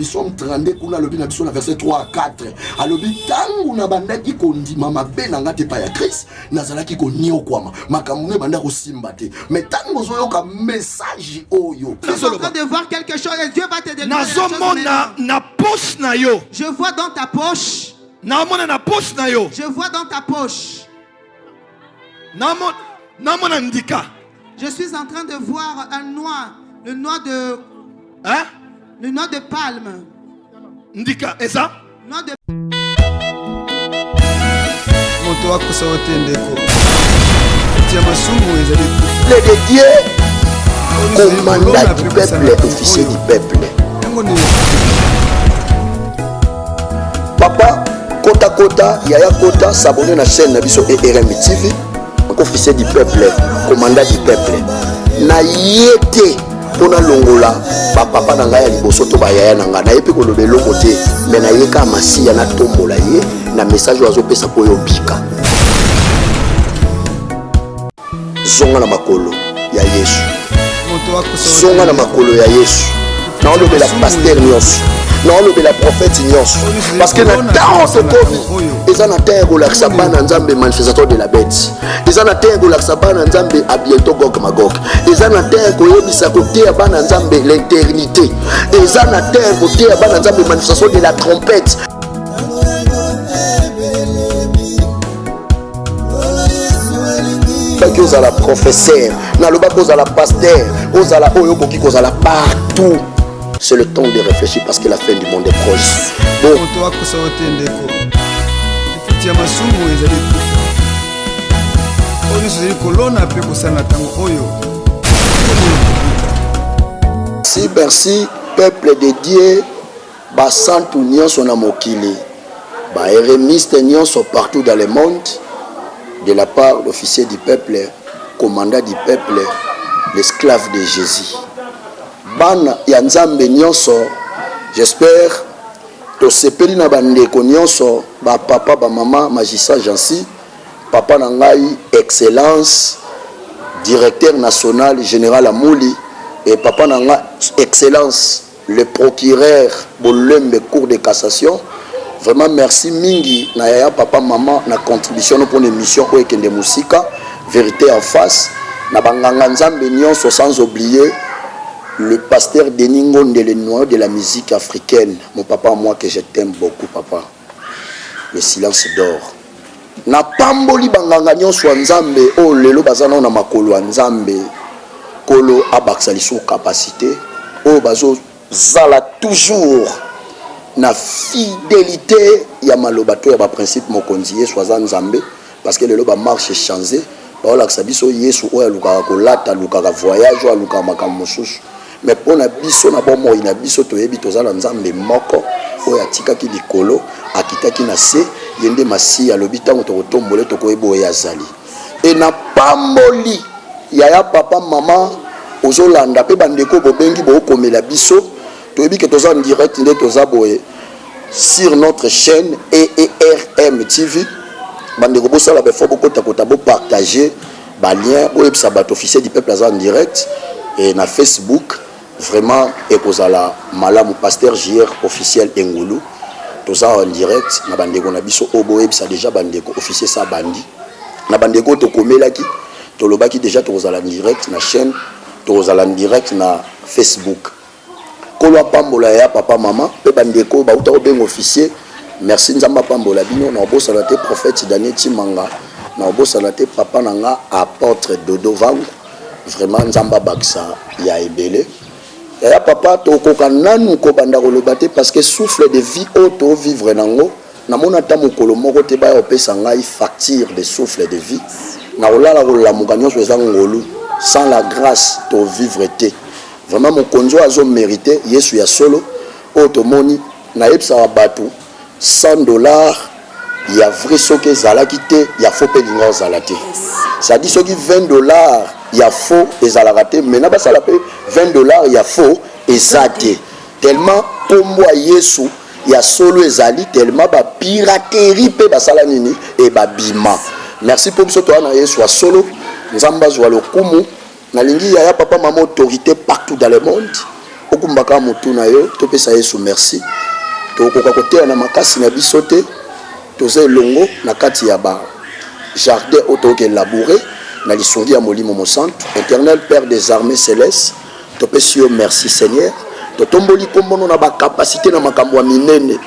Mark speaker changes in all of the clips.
Speaker 1: Psalm 32 kuna lobi na biso na verset 3 à 4 alobi tangu na bandaki kondima mabe na ngate pa ya Christ nazalaki konio kwama makamune banda ko simba te mais tango zoyoka message oyo
Speaker 2: tu es en train de voir quelque chose et Dieu va te donner quelque chose
Speaker 3: na poche na yo
Speaker 2: je vois dans ta poche
Speaker 3: na poche na yo
Speaker 2: je vois dans ta poche
Speaker 3: na ndika
Speaker 2: je suis en train de voir un noix le noix de palme.
Speaker 3: Ndika, et ça?
Speaker 2: Noix de
Speaker 1: le dédié, commandant du peuple, officier du peuple. Papa, Kota, Yaya Kota, s'abonner à la chaîne Nabiso et RMI TV. Officier du peuple, commandant du peuple. Na yete. Pona longola papa na ngai ya liboso to ba yaya na ngai na yepi ko lobelo kote mais na yeka masiya na tombola ye na message wazo pesa ko yobika zonga na makolo ya Yesu zonga na makolo ya Yesu na olobela pasteur nyonso na olobela prophète nyonso parce que na temps ce covid eza na terre ko lakisa bana nzambe manifestateur de la bête eza na terre ko lakisa bana nzambe a bientôt Gog Magog eza na terre ko yebisa côté ya bana nzambe l'éternité eza na terre côté ya bana nzambe manifestation de la trompette que vous la professeur na loba ko la pasteur ozala oyo koki ko la partout. C'est le temps de réfléchir parce que la fin du monde est proche. Bon. Merci, peuple dédié, Basantu Nyon son amokili, Hérémiste Nyon sont partout dans le monde, de la part de l'officier du peuple, commandant du peuple, l'esclave de Jésus. Bana ya nzambe nyonso j'espère to sepeli na bandeko nyonso ba papa ba mama magistrat Jansi papa na ngai excellence directeur national général Amouli et papa na ngai excellence le procureur Bolembe cour de cassation vraiment merci mingi na ya papa mama na contribution pour une émission o ekende musika vérité en face na banganga nzambe nyonso sans oublier le pasteur Denis Ngonde, le noyau de la musique africaine. Mon papa, moi que je t'aime beaucoup, papa. Le silence d'or. Na pamboli banganga nyonso nzambe o lelo bazana na makolo nzambe kolo abaksali sous capacité o bazo zala toujours na fidélité ya malobato ya ba principe mokonzi Yesu nzambe parce que lelo ba marche changer ba la biso Yesu o ya luka ko lata luka ka voyage o luka makambo mosusu. Mais pour na biso na bon moi na biso to yebi tozala nzambe moko oyo atikaki likolo akitaki na se yende masi ya lobi tango to tombole to ko ebo ya zali et na pamboli ya papa mama ozolanda pe bandeko bobengi bo komela biso to yebi ke tozala en direct nde tozaboye sur notre chaîne ERM TV bandeko bosala be fo bokota kota bo partager ba lien o yebisa bato officier du peuple en direct et na Facebook vraiment ekozala malamu pasteur JR officiel Engulu toza en direct na bandeko na biso obo ebisa déjà bandeko officier sa bandi na bandeko to komelaki to lobaki déjà tozala en direct na chaîne tozala en direct na Facebook kolo pambola ya papa mama pe bandeko ba uta obenga officier merci nzamba pambola bino na obosala te prophète Daniel Timanga na obosala te papa nanga apôtre Dodo Vangu vraiment nzamba baksa ya ebele ya papa to koka nanu ko banda ko lobate parce que souffle de vie auto vivre nango na mona ta mokolo moko te ba opesa ngai facture de souffle de vie na olala ko la mukanyo so ngolu sans la grâce to vivre te vraiment mon konzo azo mérité Yesu ya solo automoni na epsa batu $100 ya vrai soke zalaki te ya faux pelinga zalati ça dit soki $20 ya faux ezalaka te mais na basala pe $20 ya faux ezate tellement pombo Yesu ya solo ezali tellement ba piraterie pe basala nini e ba bima merci pour biso to na Yesu ya solo nzamba zwa lokumu na lingi ya papa mama autorité partout dans le monde okumbaka mutu na yo topesa Yesu merci tokoka koteya na makasi na biso te toza elongo na kati ya ba jardin otoke labourer na lisungi ya molimo mosantu. Éternel Père des armées célestes, topesi yo merci Seigneur, totomboli kombono na ba capacité na makambo ya minene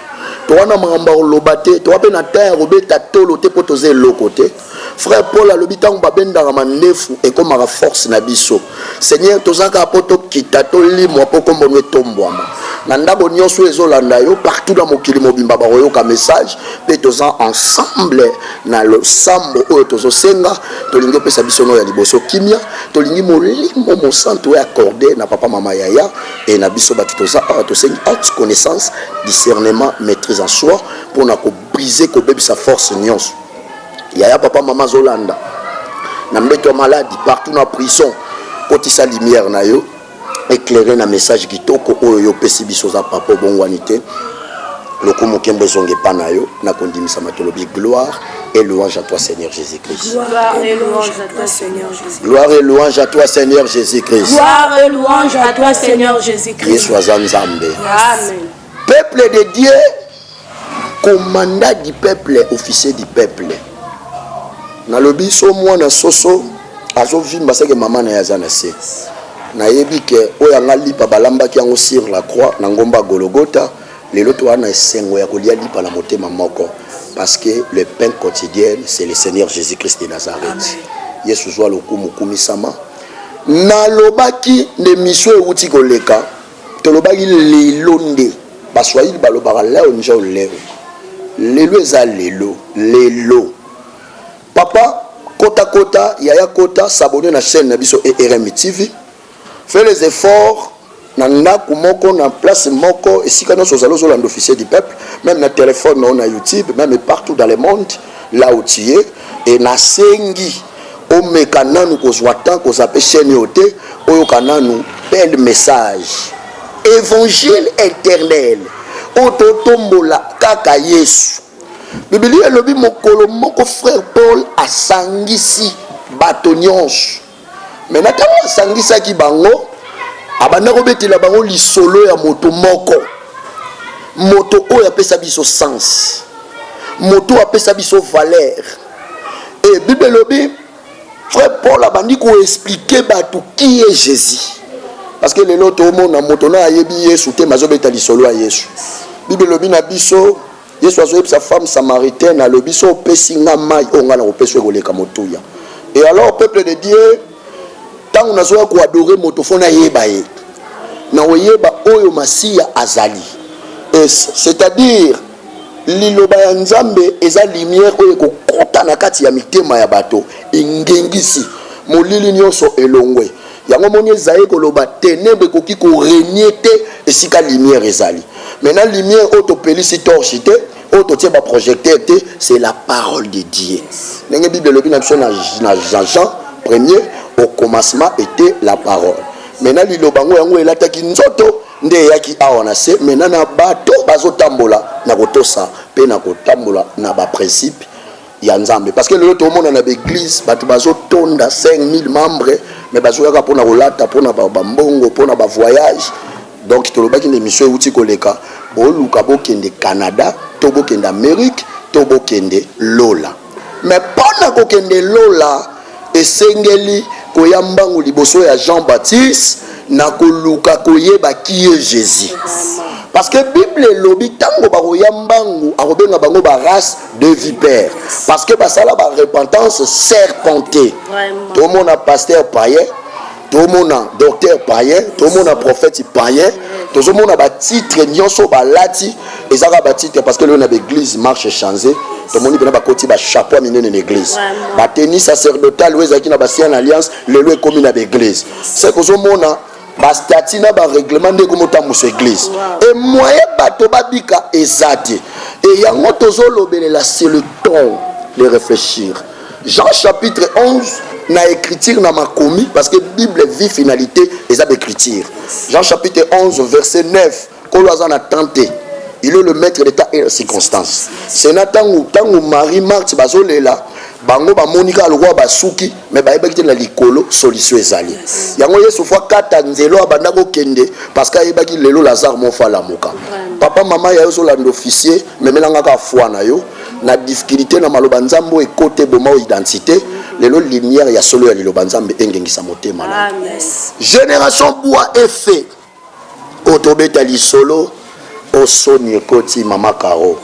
Speaker 1: towana makambo oloba te toape na terre obeta tolo te po toza eloko te. Frère Paul alobi ntango babendaka mandefu ekomaka force na biso. Seigneur tozaka po tokita tolimwa po kombono etombwama na ndako nyonso ezolanda yo partout na mokili mobimba bakoyoka message mpe toza ensemble na losambo oyo tozosenga tolingi opesa biso no ya liboso kimia tolingi molimo mosantu oyo accordé na papa mama yaya e na biso bato toza awa tosengi haute connaissance discernement maîtrise en soi mpona kobriser kobebisa force nyonso yaya papa mama zolanda na mbeto ya maladi partout na prison kotisa lumière na yo éclairer na message kitoko oyo yo pesi biso za papa bongwani te lokumu kembo zonge pa na yo na kondimisa matolobi gloire et louange à toi Seigneur Jésus-Christ.
Speaker 4: Gloire et louange à toi Seigneur Jésus-Christ.
Speaker 1: Gloire et louange à toi Seigneur Jésus-Christ.
Speaker 4: Gloire et louange à toi Seigneur Jésus-Christ.
Speaker 1: Yesu azanzambe.
Speaker 4: Amen.
Speaker 1: Peuple de Dieu, commandant du peuple, officier du peuple. Na lobi so mwana soso azovimba seke mama na yazana se. Na yebi ke oyanga lipa balambaki yango sur la croix na ngomba Golgotha lelo to wana esengo ya kolia lipa na motema moko parce que le pain quotidien c'est le Seigneur Jésus-Christ de Nazareth. Yesu zwa lokumu kumisama na lobaki ne misio euti koleka to lobaki lelo nde baswahili balobaka leo njo leo lelo eza lelo papa kota yaya kota s'abonner na chaîne na biso RMI TV. Fais les efforts na ndaku moko na place moko esika nyonso ozali ozolanda officier du peuple même na téléphone na YouTube même partout dans le monde là où tu es et na sengi omeka nanu kozwa temps kozape chaîne yote oyoka nanu bel message évangile éternel ototombola kaka Yesu. Biblia elobi mokolo moko frère Paul asangisi bato nyonso maintenant ntango asangisaki bango abanda kobetela bango lisolo ya moto moko moto oyo apesa biso sens moto apesa biso valeur et Bible elobi frère Paul abandi koexplike bato qui est Jésus parce que lelo tomona moto na ayebi Yesu te mazobeta lisolo ya Yesu. Bible elobi na biso Yesu azoyebi sa femme samaritaine alobi so opesi nga mai oyo nga na kopesa koleka motuya. Et alors peuple de Dieu tant on a besoin d'adorer motofona yeba ye na oyeba oyo masiya azali c'est-à-dire liloba ya nzambe eza lumière oyo kokota na kati ya mitema ya bato ingengisi molili nyonso elongwe yango moni ezaye koloba ténèbre koki ko régner te esika lumière ezali. Maintenant lumière oyo topelisi torche te oyo totie ba projecteur te c'est la parole de Dieu. Ndenge Bible elobi na biso na Jean premier au commencement était la parole. Maintenant lilobango yango elataki nzoto nde yaki awa na se maintenant na bato bazotambola na kotosa pe na kotambola na ba principe ya nzambe parce que lelo to mona na l'église bato bazotonda 5000 membres mais bazoyaka pona kolata pona ba mbongo pona ba voyage donc tolobaki ne mission euti koleka boluka bokende Canada to bokende Amérique to bokende Lola mais pona kokende Lola esengeli koyambangu liboso ya Jean-Baptiste na koluka koyeba qui est Jésus parce que Bible lobi tango ba koyambangu akobenga bango ba race de vipères parce que basala ba repentance serpentée. Tout le monde a pasteur païen, tout le monde a docteur païen, tout le monde a prophète païen, tout le monde a ba titre nyonso ba lati ezaka ba titre parce que le na l'église marche changer. Tout le monde a côté ba chapeau minene l'église. Ba tennis sacerdotal ou ezaki na ba ancienne alliance le loi comme na l'église. C'est que mona ba statut na ba règlement de komota muso église. Et moyen bato babika ezati. Et yango tozolobelela c'est le temps de réfléchir. Jean chapitre 11 na écriture na makomi parce que Bible vit finalité et a écriture. Jean chapitre 11 verset 9 koloza na tenté. Il est le maître d'état et de circonstances. C'est Nathan ou Marie Marthe bazolela bango bamonika lokwa basuki mais bayebaki te na likolo solution ezali yango yesu fois kata nzelo abanda kokende parce que ayebaki lelo lazare mofala moka papa mama ya yo zolanda officier memelanga ka foi na yo na difficulté na maloba nzambo ekote boma identité lelo lumière ya solo ya liloba nzambe engengisa motema na génération bois effet otobeta lisolo osoni ekoti mama Caro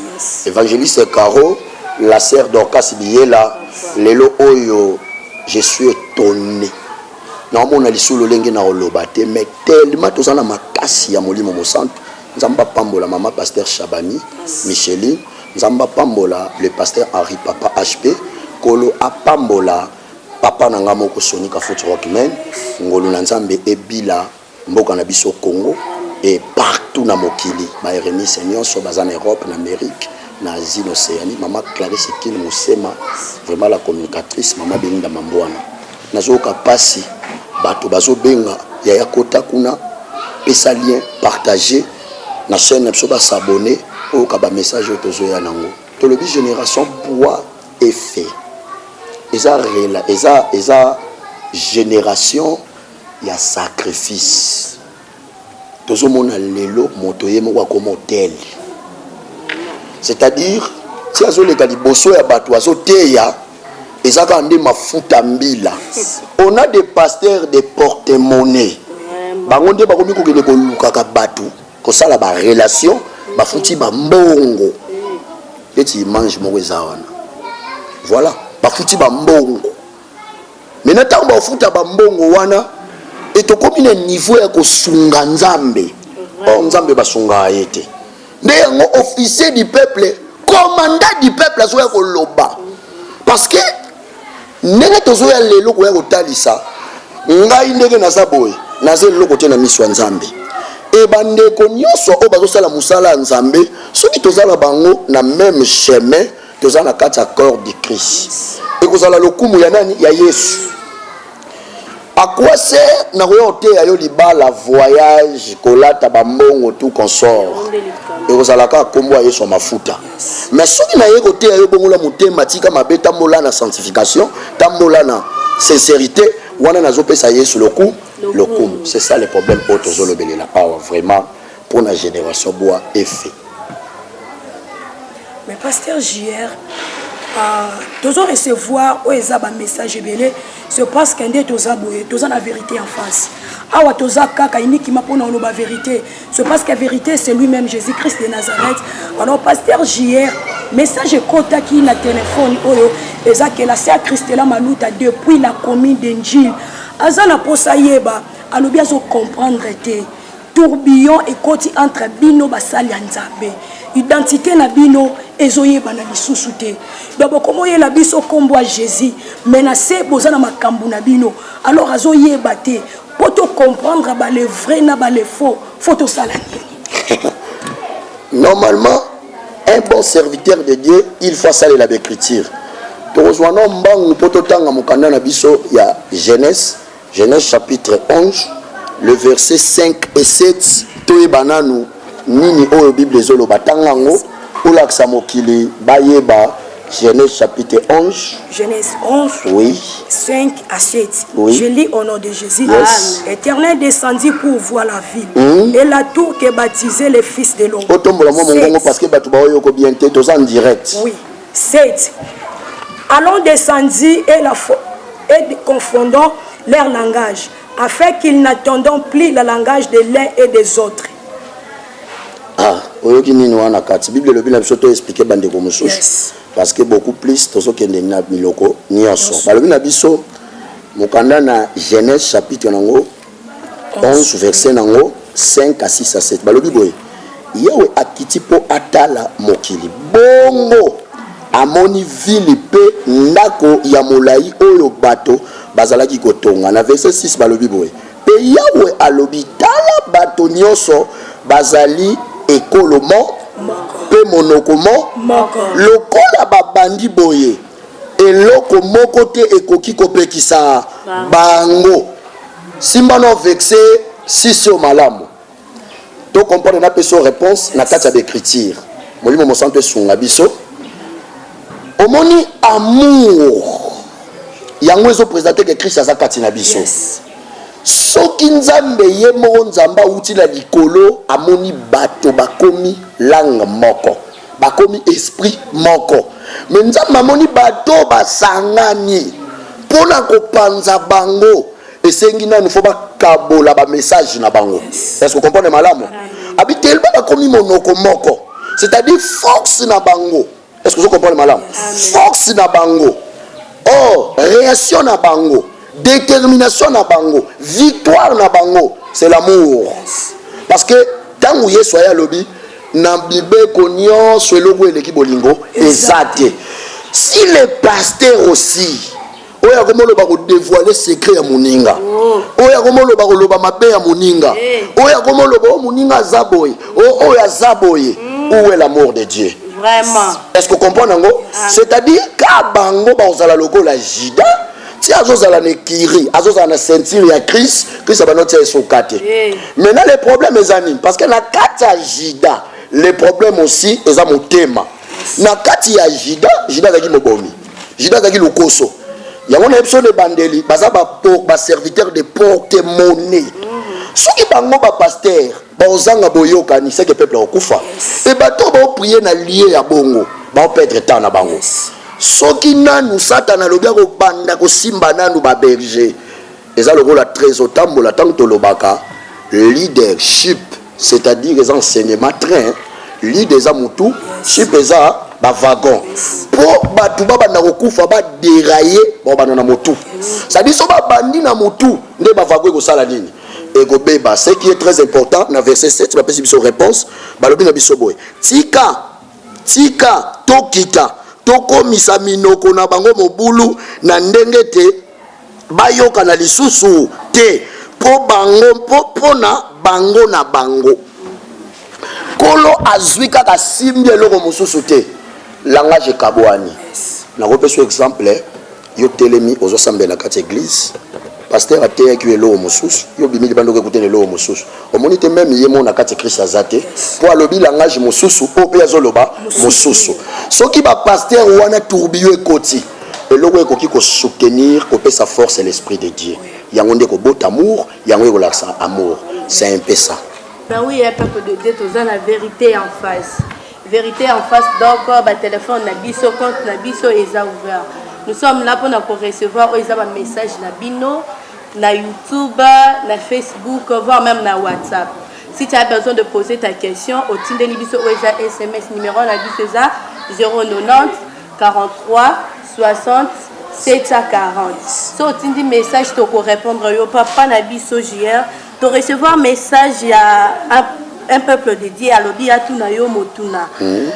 Speaker 1: évangéliste Caro la sœur Dorcas Biela lelo oyo je suis étonné na mona lisolo lenge na olobate mais tellement tozana makasi ya molimo mosantu nzamba pambola mama pasteur Chabani Micheline nzamba pambola le pasteur Henri papa HP kolo apambola papa nanga moko sonika foot rockman ngolo na nzambe ebila mboka na biso Congo et partout na mokili ba RMI seigneur so bazana Europe na Amérique na Asie Océanie mama Clarisse Kil Moussema vraiment la communicatrice mama Belinda Mambwana nazoka pasi bato bazo benga ya kota kuna pesa lien partager na chaîne biso ba s'abonner au ka ba message tozo ya nango to le génération bois effet eza génération ya sacrifice tozo mona lelo moto ye moko comme hôtel c'est-à-dire si azoleka liboso ya bato azoteya ezaka nde mafuta mbila on a des pasteurs de porte-monnaie bango nde bakomi kokende kolukaka bato kosala ba relation bafuti bambongo eti image moko eza wana voilà bafuti bambongo maintenant ntango bafuta bambongo wana etokomi na niveau ya kosunga nzambe nzambe basunga ye te nde yango officier du peuple commandant du peuple azoya koloba parce que ndenge tozoya lelo koya kotalisa ngai ndenge naza boye naza eloko te na miso ya nzambe e bandeko nyonso oyo bazosala mosala ya nzambe soki tozala bango na même chemin tozala na kati ya corps du Christ ekozala lokumu ya nani ya Yesu. À quoi sert na royote ayo libala voyage kolata bambongo tout consort et ozalaka kombo ayo so mafuta mais soki na yekote ayo bongola motema tika mabe tambola na sanctification tambola na sincérité wana nazopesa Yesu loku c'est ça le problème pour tozolobele la power vraiment pour la génération bois effet.
Speaker 4: Mais pasteur JR toujours recevoir un message belé c'est parce qu'un des toza boye toza la vérité en face awa toza kaka uniquement pour nous la vérité c'est parce que la vérité c'est lui-même Jésus-Christ de Nazareth. Alors pasteur JR message kota qui na téléphone oyo eza que la sœur Christella Maluta depuis la commune d'Enjil azana posa yeba alobi azo comprendre te tourbillon et koti entre bino basali ya nzambe identité na bino ezoyeba na lisusu te donc comment yela biso kombo Jésus menacé bozana makambu na bino alors azoyeba te poto comprendre ba le vrai na ba le faux photo salani.
Speaker 1: Normalement un bon serviteur de Dieu il faut saler la écriture to rejoindre mbangu poto tanga mokanda na biso ya Genèse chapitre 11 le verset 5 et 7 to bananu nini oyo Bible ezolo batangango olaksa mokili bayeba. Genèse chapitre 11.
Speaker 4: Genèse 11.
Speaker 1: Oui.
Speaker 4: 5 à 7.
Speaker 1: Oui.
Speaker 4: Je lis au nom de Jésus.
Speaker 1: Yes.
Speaker 4: Éternel descendit pour voir la ville. Et la tour qui baptisait les fils de l'homme.
Speaker 1: Parce que tu en direct.
Speaker 4: Oui. 7. Allons descendit et confondons leur langage, afin qu'ils n'attendent plus le langage de l'un et des autres.
Speaker 1: Ah, oyoki nini wana kati Bible lobi na biso to expliquer bandeko mosusu parce que beaucoup plus tozokende na miloko nyonso balobi na biso mokanda na Genèse chapitre nango 11 verset nango 5 à 6 à 7 balobi boye yewe akiti po atala mokili bongo amoni ville pe ndako ya molai oyo bato bazalaki kotonga na verset 6 balobi boye pe yawe alobi tala bato nyonso bazali ekolomo pe monokomo lokola babandi boye eloko moko te ekoki kopekisa bango simbano vexé sisio malamu to comprendre na peso réponse na kati ya écriture molimo mosanto esunga biso omoni amour yango ezoprésenté que Christ aza kati na biso. Soki nzambe ye moko nzambe auti na likolo amoni bato bakomi langue moko, bakomi esprit moko, me nzambe amoni bato basangani mpona kopanza bango esengi nanu fo bakabola bamessage na bango. Est-ce que vous comprenez malamu? Abitel bakomi monoko moko, c'est-à-dire force na bango. Est-ce que vous comprenez malamu? Force na bango, oh réaction na bango, détermination na bango, victoire na bango, c'est l'amour. Parce que tant où yeso ya lobi na bibe konyo sweloko eleki bolingo ezate. Si les pasteurs aussi oya komoloba ko dévoiler secret ya moninga, oya komoloba ko loba mabe ya moninga, oya komoloba o moninga zaboye, o oya zaboye, où est l'amour de Dieu?
Speaker 5: Vraiment.
Speaker 1: Est-ce que vous comprenez? C'est-à-dire ka bango ba ozala lokola jida, ti azozala ne kiri, azozala na ceinture ya Christ, Christ abanoti esokate. Maintenant les problèmes ezani parce que na kata jida, les problèmes aussi eza motema. Na kati ya jida, jida zaki mobomi. Jida zaki lokoso. Yango na episode bandeli, baza ba serviteur de porte-monnaie. Soki bango ba pasteur, ba ozanga boyoka ni c'est que peuple okufa. Et bato ba prier na lié ya bongo, ba perdre temps na bango. Soki nanu satana lobia ko banda ko simba nanu ba berger. Eza le la trésor tambola tant to lobaka leadership, c'est-à-dire les enseignements train, leader za mutu, ship eza ba wagon. Po batu ba banda ko kufa ba dérailler ba bana na motu. Ça dit so ba bandi na motu, nde ba wagon ko sala nini? Beba, ce qui est très important, dans verset 7, tu vas passer sur réponse, balobi na biso boy. Tika, tokita, toko misamino na bango mobulu, na ndenge te, bayoka na lisusu te, po bango, po na bango na bango. Kolo azwika ka simbi eloko mususu te, langage kabwani. Na repète exemple, yo telemi ozo sambe na kati église. Pasteur a été qui est l'eau moussous, yo bimili bando écouter l'eau moussous. Au monite même yemo na kati Christ azate pour alobi langage moussous o pe azoloba moussous. Ce qui va pasteur wana tourbillon ekoti. Et logo ekoki ko soutenir ko pe sa force et l'esprit de Dieu. Yango ndeko beau amour, yango ko l'accent amour. C'est un peu ça.
Speaker 5: Ben oui, un peuple de Dieu, tous la vérité en face. Vérité en face, donc ba téléphone na biso compte na biso eza ouvert. Nous sommes là pour nous recevoir un message na bino, na YouTube, na Facebook, voire même na WhatsApp. Si tu as besoin de poser ta question, au Tinde Libiso Oeza SMS numéro na bisoza 090 43 60 740. Si au Tinde message tu peux répondre yo papa na biso JR, tu recevoir message à un peuple dédié à lobi atuna yo motuna.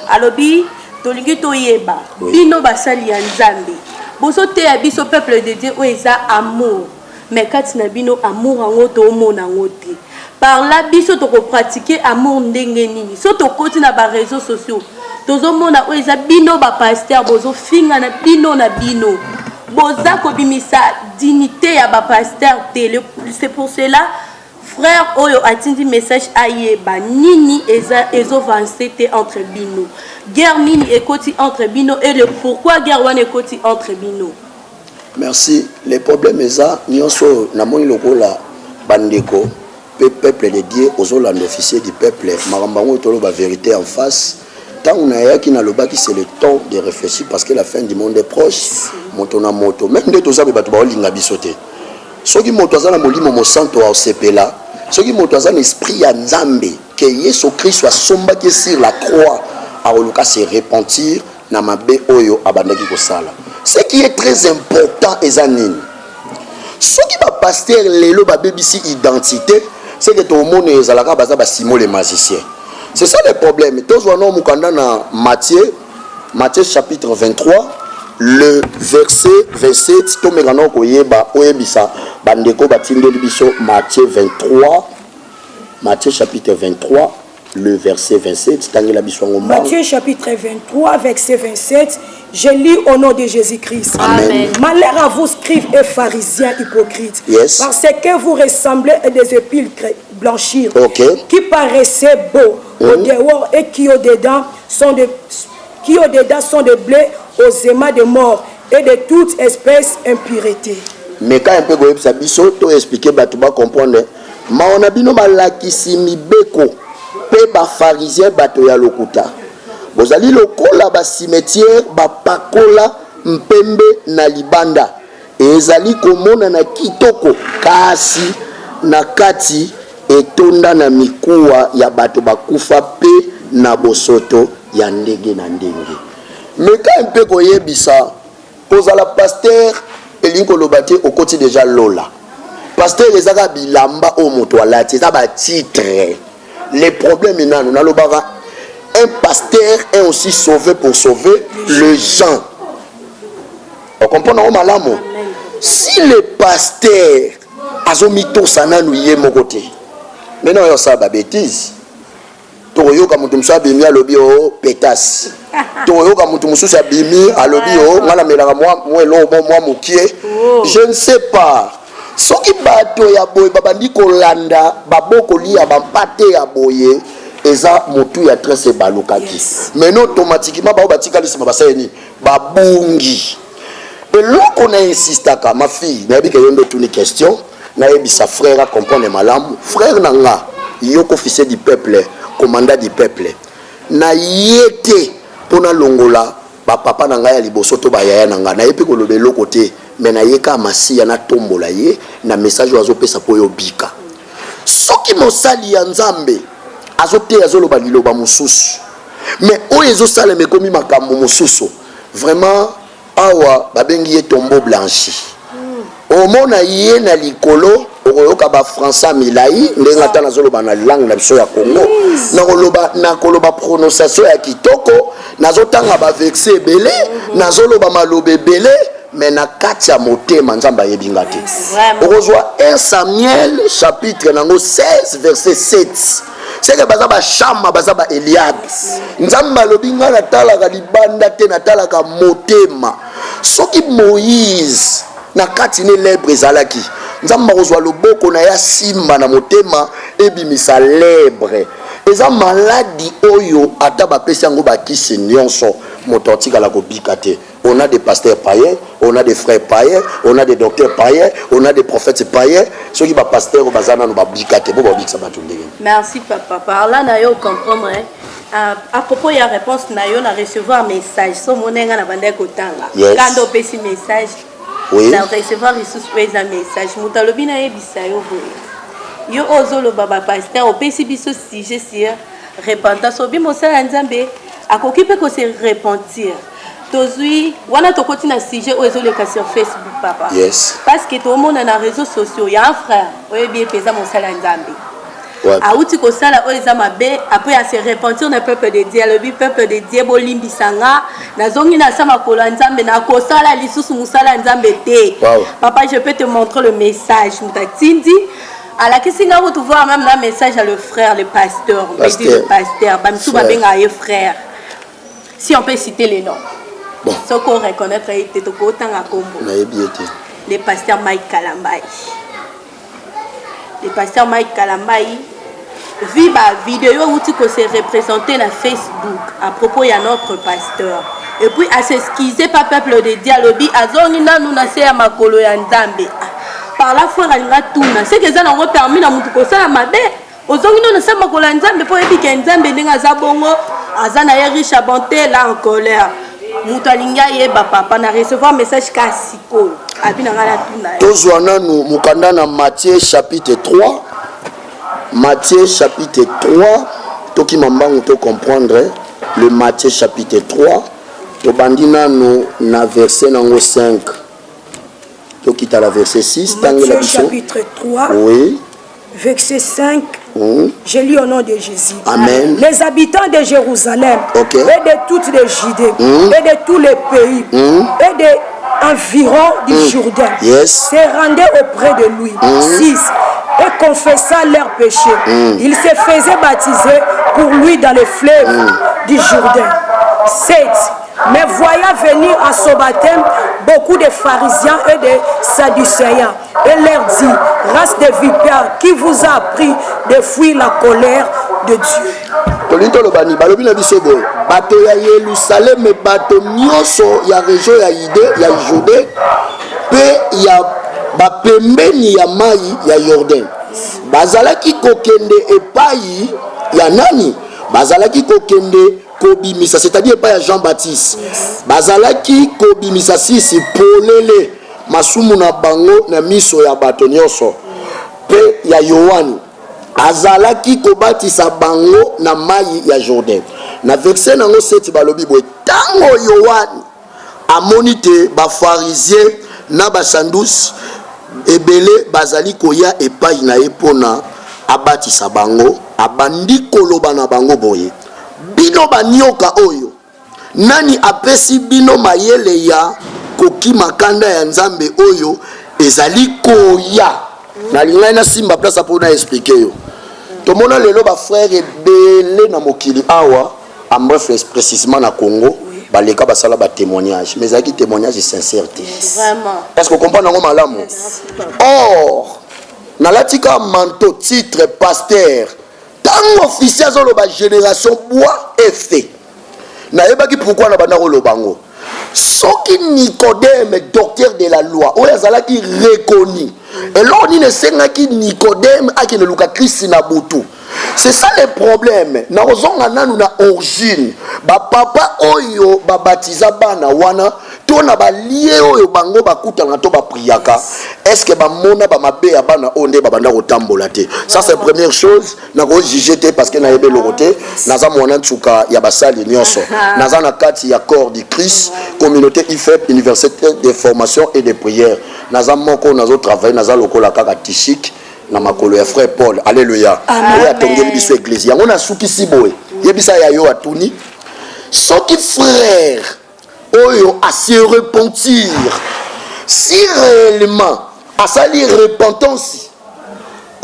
Speaker 5: À lobi tolingi toyeba bino basali ya Nzambe. Boso te abiso peuple de Dieu oeza amour. Mais kati na bino amour ango to mona ngote. Par là biso to ko pratiquer amour ndenge nini. So to koti na ba réseaux sociaux. Tozo mona oeza bino ba pasteur bozo finga na bino na bino. Boza ko bimisa dignité ya ba pasteur télé. C'est pour cela frère oyo atindi message ayeba nini ezo vancete entre bino. Guerre nini ekoti entre bino et le pourquoi guerre wana ekoti entre bino.
Speaker 1: Merci. Les problèmes eza nyonso na moni lokola bandeko peuple de Dieu ozolanda officier du peuple makambango tolo ba vérité en face. Tant on a yaki na lobaki c'est le temps de réfléchir parce que la fin du monde est proche. Moto na moto même de toza be bato ba olinga bisote. Soki moto azana molimo mo santo wa sepela. Soki moto azana esprit ya Nzambe que Yesu Christ soit sombaki sur la croix a oluka se repentir na mabe oyo abandaki kosala. Ce qui est très important ezanini. Soki ba pasteur lelo ba bebisi identité, c'est que tout le monde ezalaka baza ba Simon les magiciens. C'est ça le problème. Tous voyons mukanda na Matthieu chapitre 23 le verset 27 to megano koyeba oyebisa bandeko batindeli biso Matthieu chapitre 23 le verset 27 tangela biso ngomba.
Speaker 4: Matthieu chapitre 23 verset 27. Je lis au nom de Jésus-Christ.
Speaker 1: Amen.
Speaker 4: Malheur à vous scribes et pharisiens hypocrites.
Speaker 1: Yes.
Speaker 4: Parce que vous ressemblez à des épiltres blanchir,
Speaker 1: Okay.
Speaker 4: qui paraissaient beaux au dehors et qui au dedans sont de qui au-dedans sont des blés aux aimants de mort et de toute espèce impureté.
Speaker 1: Mais quand un peu goye ça biso to expliquer ba tu ba comprendre ma on a bino balakisi mibeko pe ba pharisien bato ya lokuta bozali lokola ba cimetière ba pakola mpembe na libanda ezali komona na kitoko kasi na kati etonda na mikuwa ya bato bakufa pe na bosoto ya ndenge na ndenge. Mais quand un peu koyebisa kozala pasteur elingo lobate au côté déjà lola pasteur ezaka bilamba o moto alati ça ba titre les problèmes nanu na lobaka un pasteur est aussi sauvé pour sauver les gens. On comprend au malamu si le pasteur azomito sananu ye mokote maintenant yo ça ba bêtise toyoka mutu musa bimi alobi o pétasse toyoka mutu mususa bimi alobi o ngala melaka moi lo moi mokie je ne sais pas soki bato ya boye babandi kolanda baboko lia bampate ya boye eza mutu ya tresse balukaki mais non automatiquement ba batika lisima baseni babungi et loko na insistaka ma fille na bi ke yondo tuni question na yebisa frère à comprendre malamu frère nanga yoko officier du peuple commandant du peuple na yete pona longola ba papa na ngai ya liboso to ba yaya na ngai na yepi kolobelo côté mais na yeka masiya na tombola ye na message ozo pesa po yo bika soki mosali ya nzambe azote azoloba liloba mususu mais oyezo sala mekomi makambo mususu vraiment awa babengi ye tombeau blanchi omona ye na likolo okoyoka ba français milai ndenga ta nazoloba na langue na biso ya Congo na koloba prononciation ya kitoko nazotanga ba vexe ebele nazoloba malobe ebele mais na kati ya motema nzamba yebinga te okozwa 1 Samuel chapitre nango 16 verset 7 c'est que baza ba Shama baza ba Eliab nzamba lobinga na talaka libanda te na talaka motema soki Moïse na kati ne lebre ezalaki nzamba kozwa loboko na ya simba na motema ebimisa lebre eza maladi oyo ata bapesi yango bakisi nyonso moto atikala kobika te. On a des pasteurs païens, on a des frères païens, on a des docteurs païens, on a des prophètes païens. Ceux qui sont pasteurs au bazar n'ont pas bikate.
Speaker 5: Merci papa. Par là, nayo comprendre. À propos de la réponse, nayo na recevoir un message. So monenga na bande kotanga. Quand on peut si message, na recevoir ressources un message. Mutalobi na yebisa yo boye. Yo ozolo baba pasteur au peut si biso sujet sur repentance. Obi mosala nzambe akokipe ko se repentir. Tozui wana tokoti na sujet ozoleka sur Facebook papa.
Speaker 1: Yes.
Speaker 5: Parce que tout le monde na réseaux sociaux, il y a un frère, oye bien pesa mosala nzambe. Auti ko sala oza mabe après à se repentir na peuple de Dieu, le peuple de Dieu bolimbisanga na zongi na sama ko nzambe na ko sala lisusu musala nzambe te. Papa, je peux te montrer le message mutatindi. À la question où tu vois même le message à le frère, le pasteur, on peut dire le pasteur, bamsou babenga ye frère. Si on peut citer les noms.
Speaker 1: Bon.
Speaker 5: Ce qu'on reconnaît, c'est tout autant à Combo. Le pasteur Mike Kalambaï. Le pasteur Mike Kalambaï vit ma vidéo où tu s'est représenté sur Facebook à propos de notre pasteur. Et puis à s'excuser par peuple de dialogue, à zonina nous nasé à ma colo ya nzambe. Par la foi à ngatuna, c'est que ça n'a pas permis à mutuko ça ma bé. Aux zonina nous sommes ma colo nzambe pour dire que nzambe n'enga zabongo, azana ya riche abonté là en colère. Mutalinga yeba papa na recevoir message kasiko abina ngala tuna
Speaker 1: tozwana nous mukanda na Matthieu chapitre 3 Matthieu chapitre 3 toki mambangu to comprendre le Matthieu chapitre 3 to bandina nous na verset nango 5 toki ta la verset 6
Speaker 4: Matthieu chapitre 3
Speaker 1: oui
Speaker 4: verset 5 je lis au nom de Jésus.
Speaker 1: Amen.
Speaker 4: Les habitants de Jérusalem et de toutes les Judées et de tous les pays et de environ du Jourdain se rendaient auprès de lui. 6. Et confessant leurs péchés. Ils se faisaient baptiser pour lui dans les fleuves du Jourdain. 7. Mais voyant venir à son baptême beaucoup de pharisiens et de sadducéens, et leur dit, race de vipères, qui vous a appris de fuir la colère de Dieu?
Speaker 1: bato ya Yerusalem bato nyonso ya région ya Jude pe ya bapembeni ya mai ya Jordan bazalaki kokende epai ya nani bazalaki kokende kobimisa c'est-à-dire epai ya Jean-Baptiste bazalaki kobimisa sisi polele masumu na bango na miso ya bato nyonso pe ya Yohani azalaki kobatisa bango na mai ya Jordan na verset nango 7 balobi boye tango Yohani amoni te bafarisien na basandusi ebele bazali koya epai na ye mpona abatisa bango abandi koloba na bango boye bino banioka oyo nani apesi bino mayele ya kokima kanda ya nzambe oyo ezali koya nalingai na simba place mpona explique yo tomona lelo bafrère ebele na mokili awa en bref précisément na Congo baleka basala ba témoignage mais ezalaki témoignage sincérité
Speaker 5: Vraiment.
Speaker 1: est-ce que vous comprenez ngo malamu or nalatika manteau titre pasteur tant officiel azoloba génération bois et fait nayebaki pourquoi na banda kolobango soki Nicodème docteur de la loi oyo azalaki reconnu eloko nini esengaki Nicodème akende luka Kristi na butu. C'est ça le problème. Na ozonga nanu na origine ba papa oyo ba baptisa bana wana to na ba lié oyo bango bakuta na to ba priaka. Est-ce que ba mona ba mabe ya bana onde ba banda kotambola te. Ça c'est la première chose na ko juger parce que na yebe lokote naza mwana tsuka ya basali nyonso. Naza na kati ya corps du Christ, communauté IFEP, université de formation et de prière. Naza moko nazo travailler naza lokola kaka tishik na makolo ya frère Paul. Alléluia. Oya tongeli biso église. Yango na suki siboé. Yebisa ya yo atuni. Soki frère oyo a se repentir. Si réellement a sali repentance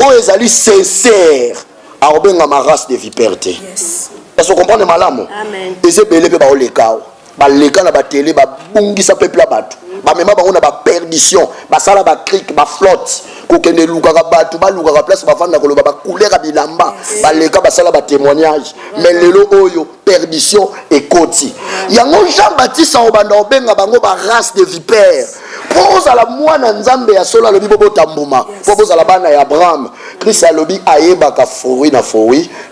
Speaker 1: oyo ezali sincère a obenga ma race de vipère. Yes. Est-ce que vous comprenez malamu?
Speaker 5: Amen.
Speaker 1: Ezebele pe ba oleka. Ba leka na ba télé ba bungisa peuple la batu. Ba mema ba ona ba perdition, ba sala ba cric, ba flotte. Kokende lukaka batu ba lukaka place ba fanda koloba ba couleur bilamba, ba leka ba sala ba témoignage. Mais lelo oyo perdition et koti. Yango Jean-Baptiste obanda obenga bango ba race de vipères. Pour la mwana nzambe ya sola lobi bobo tambuma. Pour la bana ya Abraham, Christ alobi ayeba ka fruit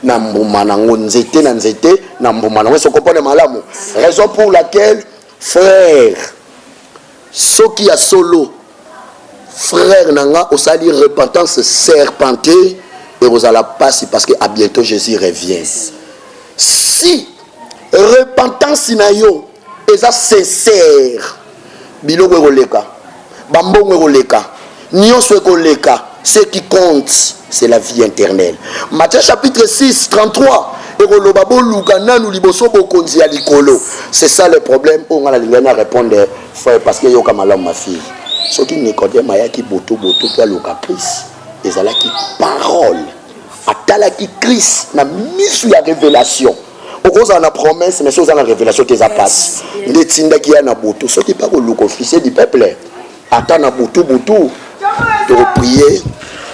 Speaker 1: na mbuma na nzete na nzete na mbuma na. Vous comprenez malamu? Raison pour laquelle frère soki ya solo frère nanga osali repentance serpentée et vous allez passer parce que à bientôt Jésus revient. Si repentance na yo eza sincère biloko ekoleka bambongo ekoleka nyonso ekoleka ce qui compte c'est la vie éternelle. Matthieu chapitre 6 33 ekoloba boluka nanu liboso bokonzi ya likolo. C'est ça le problème. On a la répondre frère parce que yoka malamu ma fille soki Nicodème ayaki boto to loka Christ ezalaki parole atalaki Christ na misu ya révélation. Okoza na promesse mais soza na révélation tes passe ndetinda ki ya na boto soki pas ko luka officier du peuple ata na boto to prier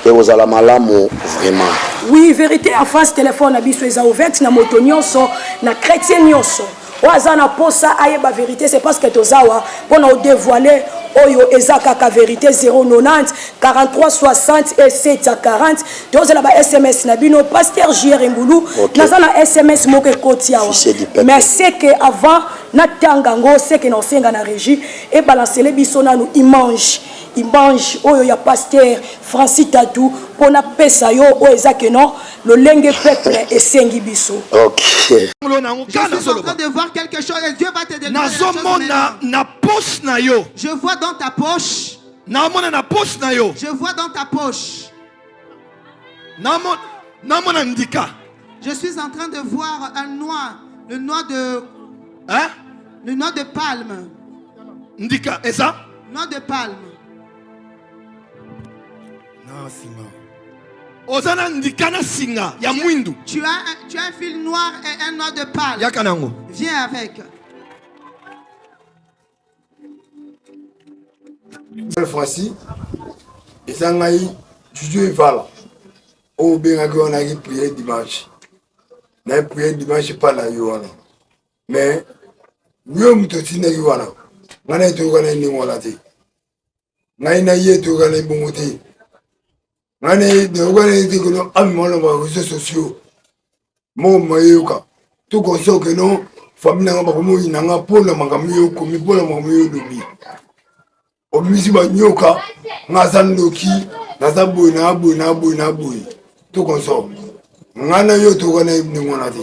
Speaker 1: et aux ala malamu vraiment.
Speaker 4: Oui, vérité en face téléphone na biso eza ouvert na moto nyonso na chrétien nyonso. Oazana posa ayeba vérité c'est parce que tozawa pona dévoiler oyo ezaka vérité 090 43 60 et 7 40 tozela ba SMS na bino pasteur JR Ngulu nazana SMS moko koti yawa mais c'est que avant na tangango c'est que na senga na régie et balancer les biso nanu image oyo ya pasteur Francis Tadou pona pesa yo o ezake non le lenge peuple et sengi biso.
Speaker 1: OK.
Speaker 2: Je suis en train de voir quelque chose et Dieu va te déclarer quelque chose maintenant. Je vois dans ta poche. Je vois dans ta poche. Je suis en train de voir un noix. Le noix de... Hein? Le noix de palme.
Speaker 3: Ndika, et ça?
Speaker 2: Noix de palme.
Speaker 3: Non, Simon. Ozana ndikana singa ya mwindu.
Speaker 2: Tu as un fil noir et un noix de palme.
Speaker 3: Yakanango.
Speaker 2: Viens avec.
Speaker 6: Cette fois-ci, ils ont eu Dieu vala. Au bien on a prié dimanche. On a prié dimanche pas la yoana. mais yo muto tineki wana ngana itokana ndingona te ngai na ye tokana bongo te ngana ndokana itikono amimono ba réseaux sociaux mo mayoka tout consort que non famille nga bakomo inanga pona makambo yo komi pona makambo yo lobi obimisi banyoka ngaza ndoki naza boy na boy tout consort ngana yo tokana ndingona te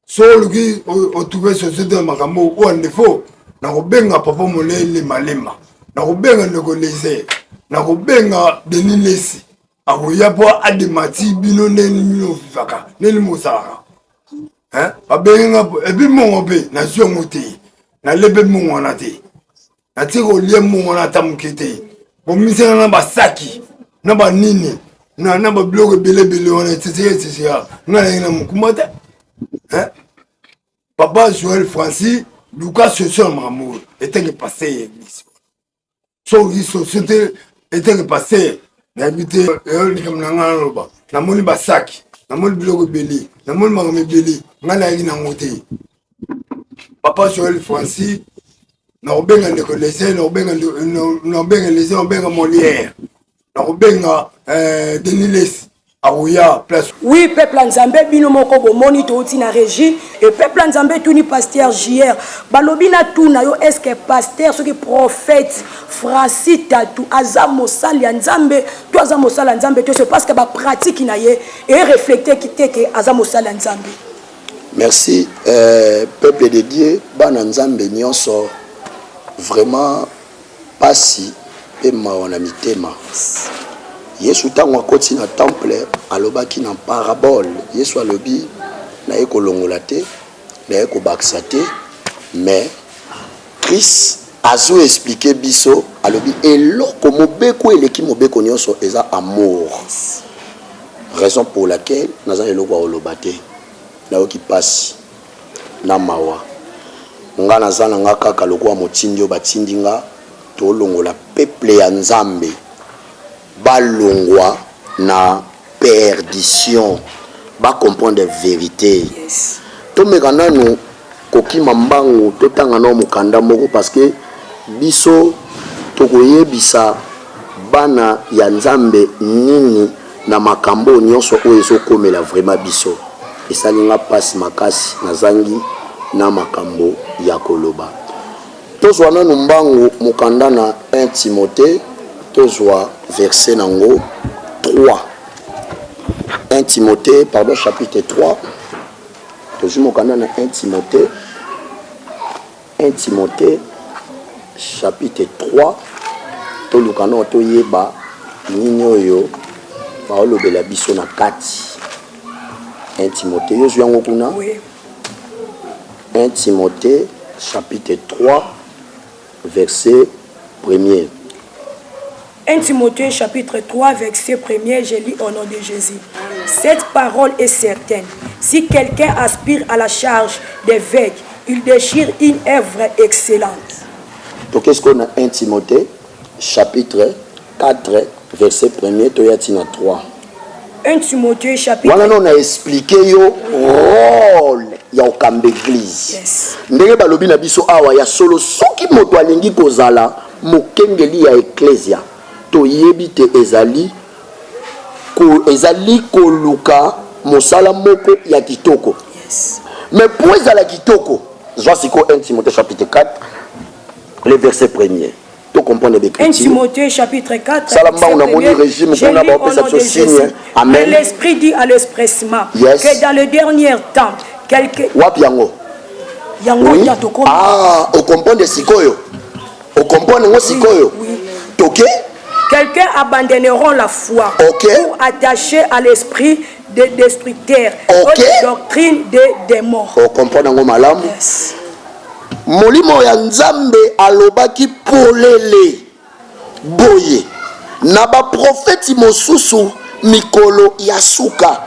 Speaker 6: so luki o trouver société de makambo ou en défaut na kobenga papa molele malema na kobenga ndeko lese na kobenga denilesi akoya po ademati bino neni mino fifaka neni mosaka hein abenga ebi mongo pe na siongo te na lebe mongo na te na tiko lie mongo na tamukete bo misena na basaki na ba nini na ba bloc belebele wana tete ngana ina mukumata hein Papa Joël Francis, Lucas Sosion Mamour, était que passé. So, société était que passé. N'habité, comme Nangaroba, Namoni Basaki, Namoni Blogo Belli, Namoni Magame Belli, Nanaïna Moté. Papa Joël Francis, Norbenga de Colessé, Norbenga les Norbenga Molière, Norbenga Deniles.
Speaker 4: Oui, peuple Nzambe, bino moko bomoni to na régie et peuple Nzambe tout ni pasteur JR. Balobina tout na yo est-ce que pasteur ce qui prophète Francis Tatou azamo sali Nzambe, to azamo sali Nzambe to c'est parce que ba pratique na ye et réflecter qui te que azamo sali Nzambe.
Speaker 1: Merci peuple de Dieu, bana Nzambe nyonso vraiment pasi pe maona mitema. Yesu tango akoti na temple alobaki na parabole Yesu alobi na eko longola te na eko bakisa te mais Christ azo expliquer biso alobi eloko mobeko eleki mobeko nyonso eza amour, raison pour laquelle naza eloko oloba te na oki pasi na mawa nga naza na nga kaka lokwa motindi yo batindi nga to longola peuple ya Nzambe balongwa na perdition ba comprendre des vérités. Yes. To mekana no kokima mbangu to tanga no mukanda moko parce que biso to koyebisa bana ya Nzambe nini na makambo nyonso oyo ezokomela vraiment biso esalinga pasi makasi na zangi na makambo ya koloba tozwa nanu mbangu mukanda na 1 Timothée tozwa verset nango 3 1 Timothée pardon chapitre 3 tozwa mukanda na 1 Timothée chapitre 3 tolukana toyeba nini oyo baolobela biso na kati 1 Timothée yo yango kuna 1 Timothée chapitre 3 verset 1er.
Speaker 4: 1 Timothée chapitre 3 verset 1er, je lis au nom de Jésus. Cette parole est certaine. Si quelqu'un aspire à la charge d'évêque, il déchire une œuvre excellente.
Speaker 1: Donc qu'est-ce qu'on a 1 Timothée chapitre 4 verset 1er, Toyatina 3.
Speaker 4: 1 Timothée chapitre.
Speaker 1: Voilà, on a expliqué yo rôle ya okambe église.
Speaker 4: Yes.
Speaker 1: Ndenge balobi na biso awa ya solo soki moto alingi kozala mokengeli ya ecclesia to yebite ezali koluka mosala moko ya kitoko.
Speaker 4: Yes.
Speaker 1: Mais pour ezala kitoko, voici 1 Timothée chapitre 4 le verset 1er.
Speaker 4: 1 Timothée chapitre 4
Speaker 1: régime,
Speaker 4: Amen. L'esprit dit à l'expressement que dans le dernier temps quelqu'un
Speaker 1: oui. Ah, au comprendre sikoyo. Au comprendre sikoyo.
Speaker 4: Oui. Quelqu'un abandonneront la foi pour attacher à l'esprit des destructeurs, aux doctrines des démons.
Speaker 1: Au comprendre malamu.
Speaker 4: Yes.
Speaker 1: Molimo ya Nzambe alobaki polele boye na ba profeti mosusu mikolo ya suka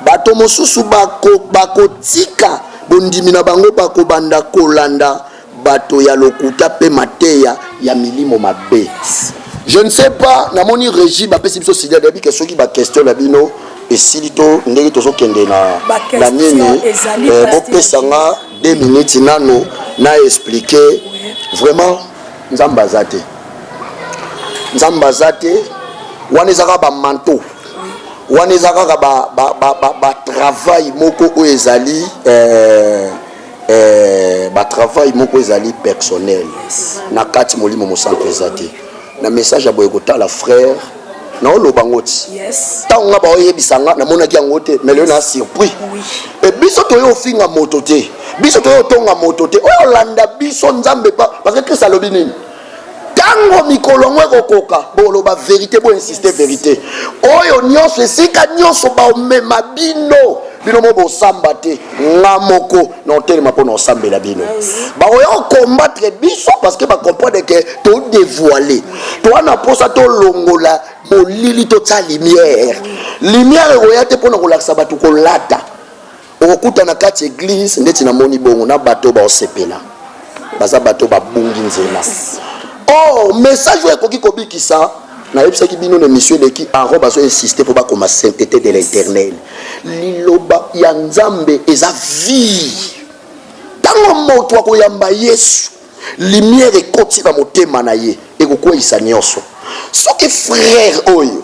Speaker 1: bato mosusu bakotika bondimi na bango bakobanda kolanda bato ya lokuta pe mateya ya milimo mabe. Je ne sais pas namoni régie ba pesi biso sidia debi que soki ba question la bino et silito ndenge tozo kende na nini bopesanga 2 minutes nano na expliquer vraiment nzamba zate wana ezaka ba manteau wana ezaka ba travail moko ezali ba travail moko ezali personnel na kati molimo mosantu ezate na message aboye kotala frère na oloba ngoti tango nga baoyebisanga namonaki yango te mais lelo na surpris et biso toyo ofinga moto te biso toyo otonga moto te oyolanda biso nzambe pa parce que Christ alobi nini tango mikolo ngo ekokoka boloba vérité bo insister vérité oyo nyonso esika nyonso baomema bino mo bosamba te nga moko na telema po na osambela bino baoyo combattre biso parce que ba comprendre que to dévoiler to wana posa to longola molili to tsa lumière oyote po na kolakisa bato kolata okuta na kati église ndeti na moni bongo na bato ba osepela baza bato ba bungi nzela oh message oyo ekoki kobikisa na yebisaki bino na mission de qui en robe so insister pour ba comme sainteté de l'éternel liloba ya nzambe eza vie tango moto akoyamba Yesu lumière ekoti na motema na ye ekokwisa nyonso soki frère oyo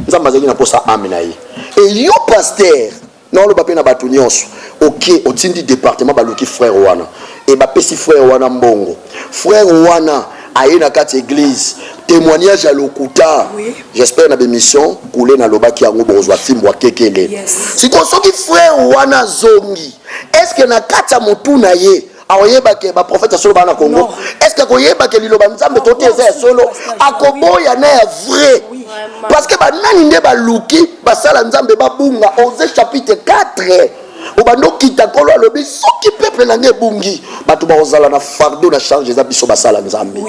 Speaker 1: nzambe azali na posa amen na ye et yo pasteur na oloba pe na bato nyonso ok otindi département baluki frère wana et ba pesi frère wana mbongo frère wana aye na kati église témoignage à lokuta j'espère na bémission koulé na lobaki yango bozwa fimbwa kekele siko soki frère wana zongi est-ce que na kati ya motu na ye aoyeba ke ba prophète solo bana Congo est-ce que koyeba ke liloba nzambe tote eza solo akoboya na ya vrai parce que ba nani nde ba luki ba sala nzambe ba bunga Osée chapitre 4 obando kita kolo alobi soki peuple na nge bungi bato ba ozala na fardeau na charge za biso ba sala nzambe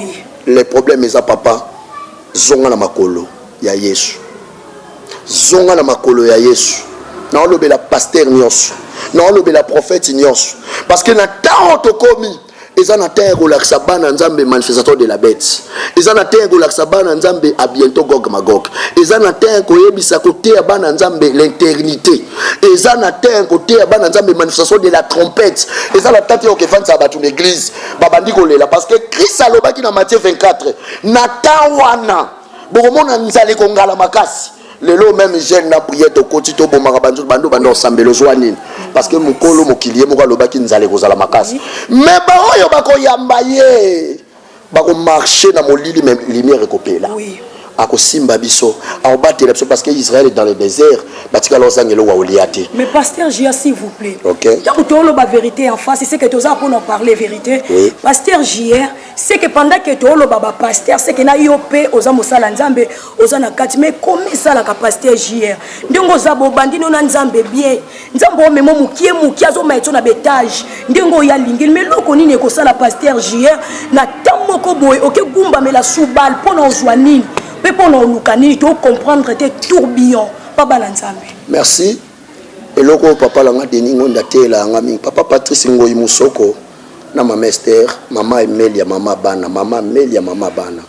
Speaker 1: les problèmes eza papa zonga na makolo ya Yesu zonga na makolo ya Yesu na olobela pasteur nyonso na olobela prophète nyonso parce que na temps tokomi eza na terre kolakisa bana nzambe manifestateur de la bête eza na terre kolakisa bana nzambe à bientôt Gog Magog eza na terre koyebisa côté ya bana nzambe l'éternité eza na terre côté ya bana nzambe manifestation de la trompette eza la tante ke fansa batu l'église babandi kolela parce que Christ alobaki na Matthieu 24 na tawana bokomona nzale kongala makasi lelo même jeune na prière to koti to bomaka banzo bando bando sambelo zwanini parce que mukolo mokilier moko alobaki nzale kozala makasi mais ba oyo bakoyamba ye bako marcher na molili même lumière ekopela akosimba biso aobatela biso parce que Israël est dans le désert batika lozangelo wa oliate
Speaker 4: mais pasteur Gia s'il vous plaît
Speaker 1: OK
Speaker 4: tant que la vérité en face c'est que tu as pour nous parler vérité pasteur Gia c'est que pendant que tu as baba pasteur c'est que na yopé oza mosala nzambe oza na kati mais comment ça la pasteur Gia ndingo za bobandi na nzambe bien nzambe o memo mukie azo maito na betage ndingo ya lingil mais loko nini ko sala pasteur Gia na tamoko boy OK gumba mais la soubal pona ozwa nini mais pour nous comprendre tes tourbillons pas balanzambe
Speaker 1: merci et loko papa langa deningo ndatela ngami papa Patrice Ngoyi Musoko na mama Esther mama Emelia mama bana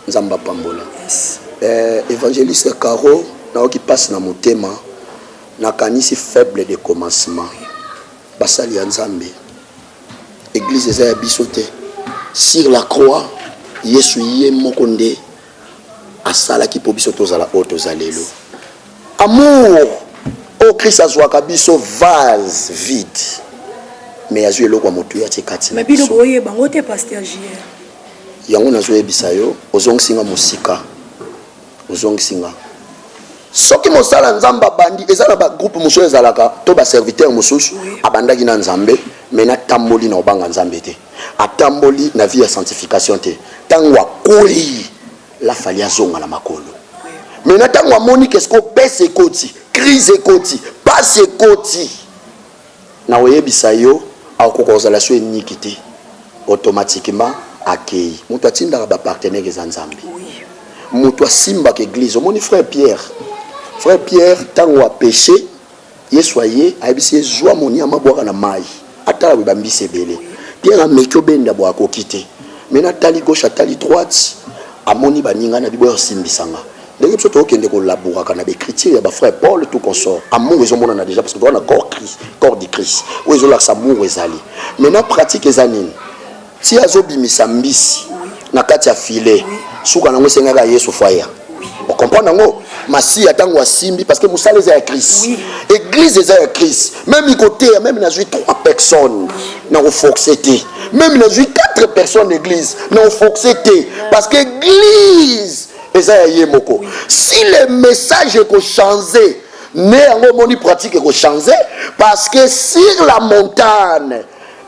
Speaker 1: nzamba pambola évangéliste Caro na oki passe na motema na kanisi faible de commencement basali ya nzambe église eza ya bisote sur la croix Yesu ye mokonde asala ki po biso tozala otozalelo amour o Christ azwaka biso vase vide mais azwi eloko motu ya tikati
Speaker 4: mais bino boye bango te pasteur JR
Speaker 1: yango nazoyebisa yo ozongisinga mosika ozongisinga soki mosala nzamba bandi eza na ba groupe mosusu ezalaka to ba serviteur mosusu abandaki na nzambe mais na tamboli na obanga nzambe te atamboli na vie ya sanctification te tango akoi la falia zonga la makolo mais natango amoni qu'est-ce qu'on pèse ekoti crise ekoti passe ekoti na oyebisa yo akokoza la so iniquité automatiquement akei mutu atindaka ba partenaire za nzambe mutu asimba ke église omoni frère Pierre tango a péché Yesu aye ayebisi ezwa moni amabwaka na mai atala bambise belé Pierre ameki obenda bwa akokite mais na tali gauche atali droite amoni baninga na bibo simbisanga ndenge biso tokende kolaboraka na baécriture ya bafrère Paul tout consort amour ezomonana déjà parce que toza na corps du Christ oyo ezolakisa amour ezali maintenant pratique eza nini ti azobimisa mbisi na kati ya filet suka nango esengaka yesu faya on comprend nango masi ya ntango asimbi parce que mosala eza ya Christ église eza ya Christ même côté même nazwi 3 personnes na koforce te même nazwi 4 personnes d'église na koforce te parce que église eza ya ye moko si le message est changé ne yango moni pratique est changé parce que sur la montagne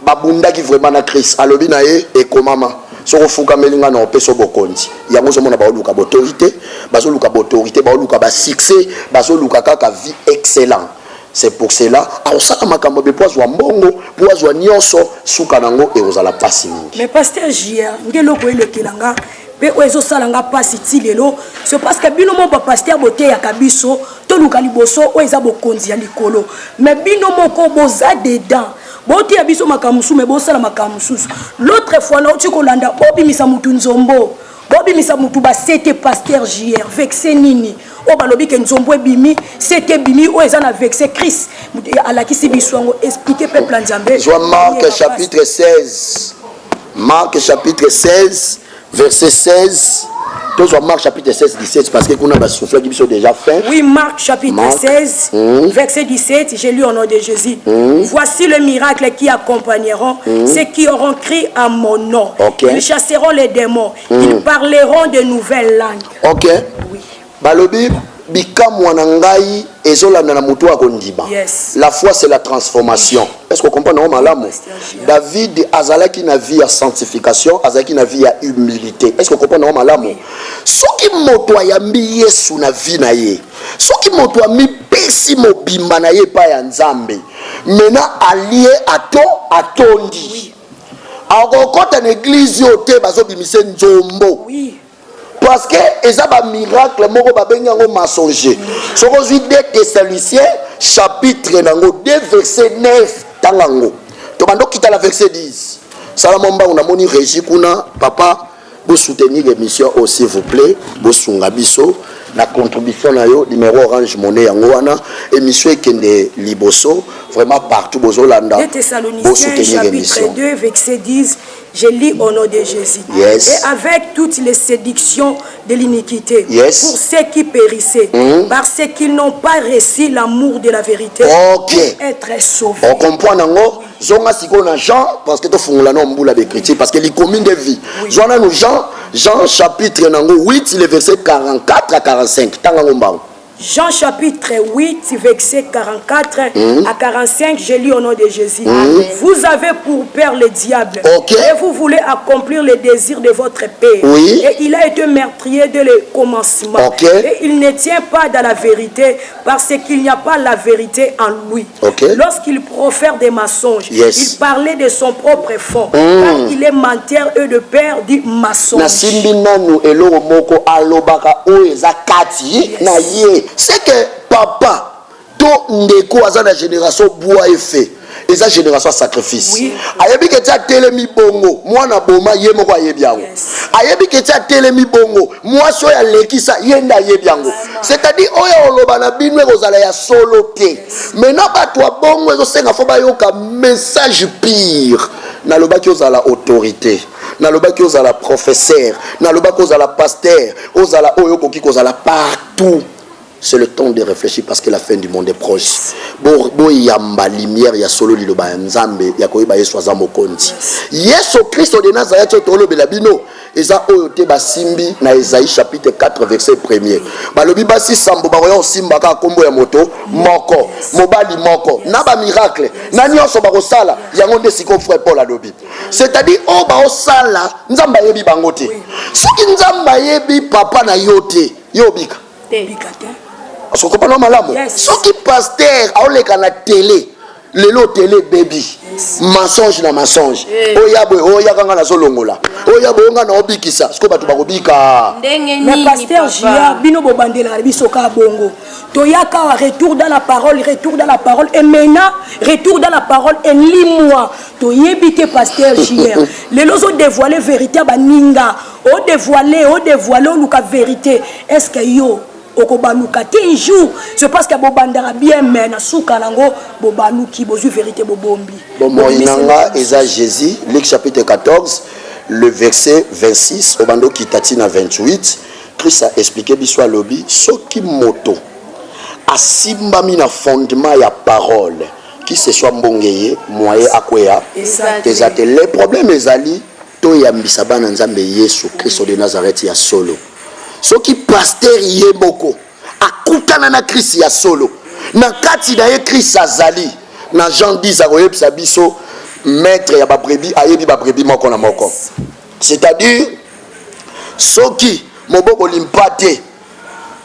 Speaker 1: babundaki vraiment na Christ alobi na ye ekomama soko fuka melinga na opeso bokonzi yango somona ba oluka autorité bazoluka autorité ba oluka ba succès bazoluka kaka vie excellent c'est pour cela osaka makambo be poazwa mbongo poazwa nyonso suka nango e ozala pasi mingi
Speaker 4: mais pasteur Jia ngelo ko elekelanga pe oezo salanga pasi ti lelo c'est parce que bino mo ba pasteur bote ya kabiso to luka liboso oeza bokonzi ya likolo mais bino moko boza dedans bote ya biso makamusu me bosala makamusu l'autre fois na uti kolanda bobimisa mutu nzombo bobimisa mutu ba c'était pasteur JR vexé nini o balobi ke nzombo ebimi c'était bimi o eza na vexé Christ alakisi biso ngo expliquer peuple nzambe
Speaker 1: Marc chapitre 16 Marc chapitre 16 verset 16 Toujours Marc chapitre 16, 17, parce que qu'on a soufflé qui sont déjà fait.
Speaker 4: Oui, Marc chapitre 16, verset 17, j'ai lu au nom de Jésus. Voici le miracle qui accompagneront ceux qui auront crié à mon nom. Ils chasseront les démons. Ils parleront de nouvelles langues.
Speaker 1: Ok. Oui. Balobi, bikamwanangai ezolanda na mutu akondiba. La foi c'est la transformation. Est-ce qu'on comprend non malamu? David azalaki na vie ya sanctification, azalaki na vie ya humilité. Est-ce qu'on comprend non malamu? Soki moto ayambi Yesu na vie na ye. Soki moto ami pesi mobimba na ye pa ya Nzambe. Mena allié atondi. Akokota na église yote bazobimise nzombo. Oui. Parce que ils ont un miracle, moko babengi yango mensonger. Ce qu'on dit 2 Thessaloniciens chapitre 2 verset 9 tangango. To bando kita la verset 10. Salamomba unamoni régi kuna papa vous soutenir l'émission s'il vous plaît, vous sunga biso la contribution na yo numéro Orange Money yango wana émission ekende liboso vraiment partout bozolanda.
Speaker 4: 2 Thessaloniciens chapitre 2 verset 10. Je lis au nom de Jésus.
Speaker 1: Yes.
Speaker 4: Et avec toutes les séductions de l'iniquité,
Speaker 1: yes,
Speaker 4: pour ceux qui périssaient, parce qu'ils n'ont pas reçu l'amour de la vérité, pour être sauvés.
Speaker 1: On comprend nango, zonga siko na Jean, parce que to fungula no mbula de chrétien, parce que les communes de vie. Zonga no Jean chapitre nango 8, le verset 44 à 45. Tangango mbao.
Speaker 4: Jean chapitre 8, verset 44 à 45, je lis au nom de Jésus. Vous avez pour père le diable. Et vous voulez accomplir les désirs de votre père. Et il a été meurtrier dès le commencement. Et il ne tient pas dans la vérité parce qu'il n'y a pas la vérité en lui. Lorsqu'il profère des mensonges, il parlait de son propre fond. Car il est menteur et de père du mensonge.
Speaker 1: C'est que papa, tout ndeko aza na génération bois et fait. Et sa génération sacrifice. Ayebi ke tia telemi bongo, mwana boma ye moko ayebi yango. Ayebi ke tia telemi bongo, mwaso ya lekisa yenda ayebi yango. C'est-à-dire oya oloba na binwe kozala ya solo te. Maintenant bato bongo ezo senga fo ba yoka message pire. Na loba ki ozala autorité. Na loba ki ozala professeur, na loba ki ozala pasteur, ozala oyo koki kozala partout. C'est le temps de réfléchir parce que la fin du monde est proche. Bo yamba lumière ya solo liloba nzambe ya koyeba Yesu azamo konti. Yesu Christ de Nazareth tolo belabino eza oyo te basimbi na Esaïe chapitre 4 verset 1er. Balobi basi sambo ba yo simba ka kombo ya moto moko, mobali moko, na ba miracle. Na nyonso ba kosala yango nde siko frère Paul alobi. C'est-à-dire o ba osala nzamba yebi bangote. Soki nzamba yebi papa na yote, yobika.
Speaker 4: Bikate.
Speaker 1: Parce qu'on comprend malamu. Ce qui pasteur a oleka na télé, lelo télé baby. Mensonge na mensonge. Oya kanga na solongola. Oya bonga na obikisa. Ce que batu bakobika.
Speaker 4: Mais pasteur Jia bino bobandela bisoka bongo. Toyaka retour dans la parole et maintenant retour dans la parole et lis-moi. Toyebite pasteur Jia. Les lozo dévoiler vérité baninga. au dévoiler la vérité. Est-ce que yo okobanuka te un jour c'est parce que bobandara bien mais na suka nango bobanuki bozu vérité bobombi.
Speaker 1: Bon moinanga eza Jésus, Luc chapitre 14, le verset 26 au bando kitatina 28, Christ a expliqué biso lobi soki moto asimbami na fondement ya parole qui se soit mbongeye moyen akwea ezate les problèmes ezali to yambisa bana nzambe Yesu Kristo de Nazareth ya solo. Soki pasteur yeboko akutana na Christ ya solo na kati na ye Christ azali na Jean 10 akoyebisa biso maître ya ba brebis ayebi ba brebis moko na moko, c'est-à-dire soki moboko limpate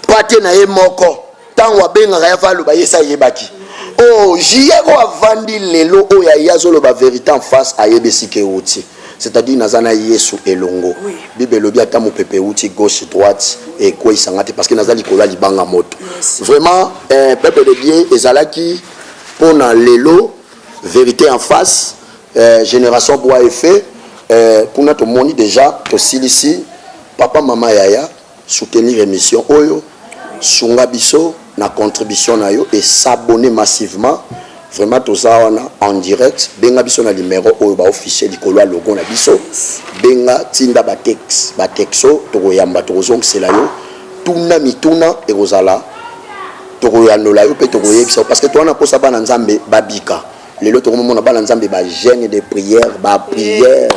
Speaker 1: pate na ye moko tango abengaka ya valoba yesa yebaki oh jiyeko avandi lelo oyo ayazolo ba vérité en face ayebisi ke uti, c'est-à-dire nazana Yesu elongo Bible lobi ata mopepe uti gauche droite et quoi isangate parce que nazali kola libanga moto vraiment peuple de Dieu ezalaki pona lelo vérité en face génération bois et fait kuna to moni déjà to silisi papa mama yaya soutenir émission oyo sunga biso na contribution na yo et s'abonner massivement vraiment toza wana en direct benga biso na numéro oyo ba officiel likolo logo na biso benga tinda ba texto tokoyamba tokozongisela yo tuna mituna ekozala tokoyanola yo pe tokoyebisa parce que toi na posa bana nzambe babika lelo tokomona bana nzambe ba jeûne de prière ba prière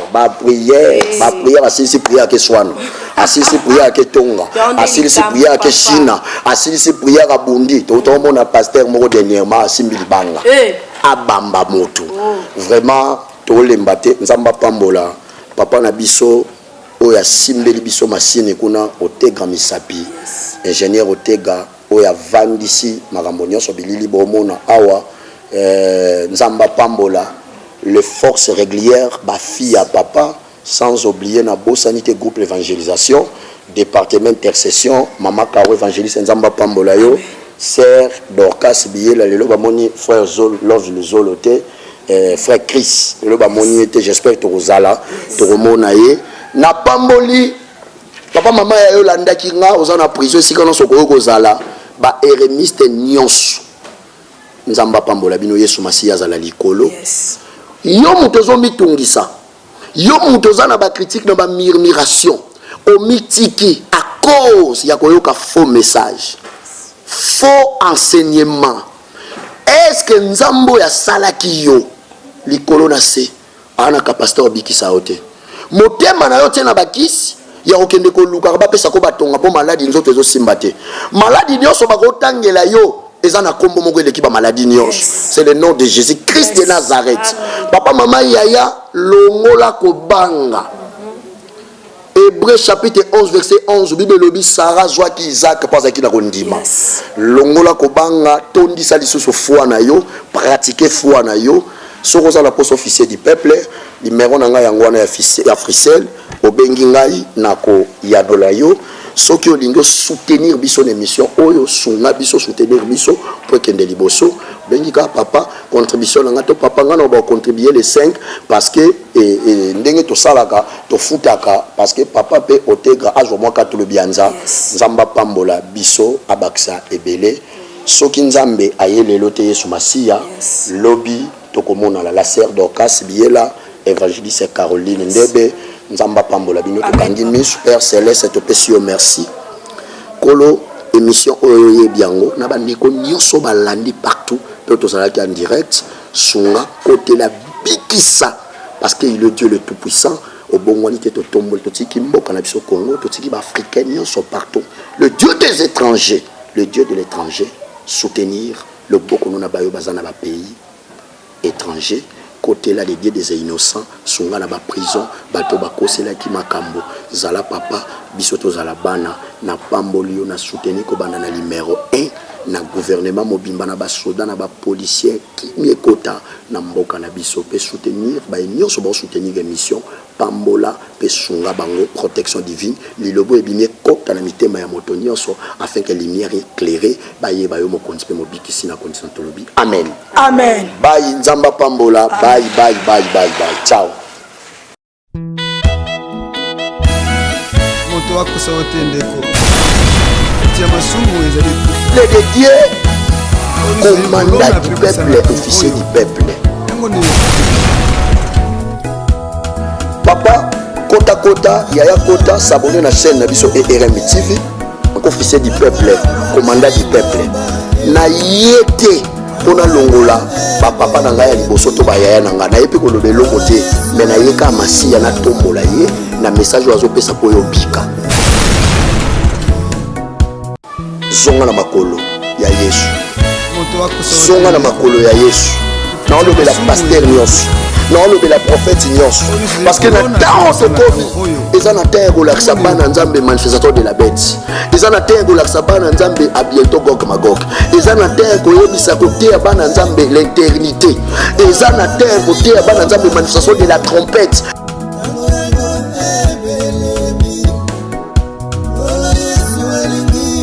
Speaker 1: asisi prière ke swano asisi prière ke tonga asisi prière ke china asisi prière ka bundi tokomona pasteur moko dernièrement asimbi libanga abamba moto vraiment tolemba te nzamba pambola papa na biso oyo asimbeli biso masine kuna otega misapi ingénieur otega oyo avandisi makambo nyonso bilili bomona awa nzamba pambola les forces régulières ba fille à papa sans oublier na bosanité groupe l'évangélisation département intercession mama karo évangéliste nzamba pambola yo sœur Dorcas Biela lelo bamoni frère Zol love le Zoloté frère Chris lelo bamoni était j'espère to rozala to remona ye na pamboli papa mama ya yo landaki nga ozana prison sika no soko kozala ba eremiste nyonso nzamba pambola bino Yesu Masiya azala likolo yo mutozo mitungisa yo mutoza na ba critique na ba murmuration au mitiki à cause ya koyoka faux message faux enseignement. Est-ce que nzambo ya salaki yo likolo na se ana capacité obikisa ote motema na yo tena bakisi ya okende ko luka ba pesa ko batonga po maladi nzoto ezo simba te maladi nyonso bakotangela yo ezana kombo moko eleki ba maladie nyonso c'est le nom de Jésus Christ de Nazareth. Papa mama yaya longola kobanga Hébreux chapitre 11 verset 11 Bible lobi Sarah zwaki Isaac pas akina kondima longola kobanga tondisa lisusu foi na yo pratiquer foi na yo sokoza la poste officier du peuple numéro na nga yango wana ya Frisel obengi ngai nako yadola yo soki olingo soutenir biso l'émission oyo sunga biso soutenir biso pour kende liboso bengi ka papa contribution nga to papa nga na ba contribuer les 5 parce que ndenge to salaka to futaka parce que papa pe otega ajo moi ka to le bianza nzamba pambola biso abaksa ebele soki nzambe ayele lote Yesu Masiya lobby tokomona la sœur Dorcas Biela évangéliste Caroline Ndebe nzamba pambola bino tokangi misu Père Céleste to pesio merci kolo émission oyo yebiango na bandeko nyonso balandi partout pe tozalaki en direct sunga côté la bikisa parce que il est Dieu le tout puissant au bongwani te tombol totiki mboka na biso Congo totiki ba africains nyonso partout le Dieu des étrangers le Dieu de l'étranger soutenir le boko na bayo bazana ba pays étrangers côté là les dieux des innocents sunga na ba prison bato bakosela ki makambo zala papa bisoto zala bana na pambolio na soutenir ko bana na numéro 1 na gouvernement mobimba na ba soda na ba policier ki miekota na mboka na biso pe soutenir ba nyonso ba soutenir émission pambola pe sunga bango protection divine lilobo ebimie kota na mitema ya moto nyonso afin que lumière éclairée ba yeba yo mokonzi pe mobikisi na condition tolobi amen
Speaker 4: amen
Speaker 1: bye nzamba pambola bye ciao Le dédié commandant du peuple, officier du peuple. Papa, Kota Kota, Yaya Kota, s'abonner à la chaîne Nabiso et RMI TV. Officier du peuple, commandant du peuple. Na yete pona longola papa na ngai ya liboso to ba yaya na ngai na yepe ko lobelo kote mais na yeka masiya na tombola ye na message wazo pesa po yobika zonga na makolo ya Yesu zonga na makolo ya Yesu na olobela pasteur nyonso na olobela prophète nyonso parce que na temps c'est comme eza na terre kolakisa bana nzambe manifestateur de la bête eza na terre kolakisa bana nzambe a bientôt Gog Magog eza na terre koyebisa koteya bana nzambe l'éternité eza na terre koteya bana nzambe manifestation de la trompette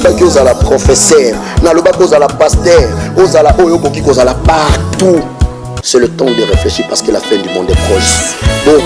Speaker 1: baki ozala professeur nalobaki ozala pasteur ozala oyo okoki kozala partout. C'est le temps de réfléchir parce que la fin du monde est proche. Bon.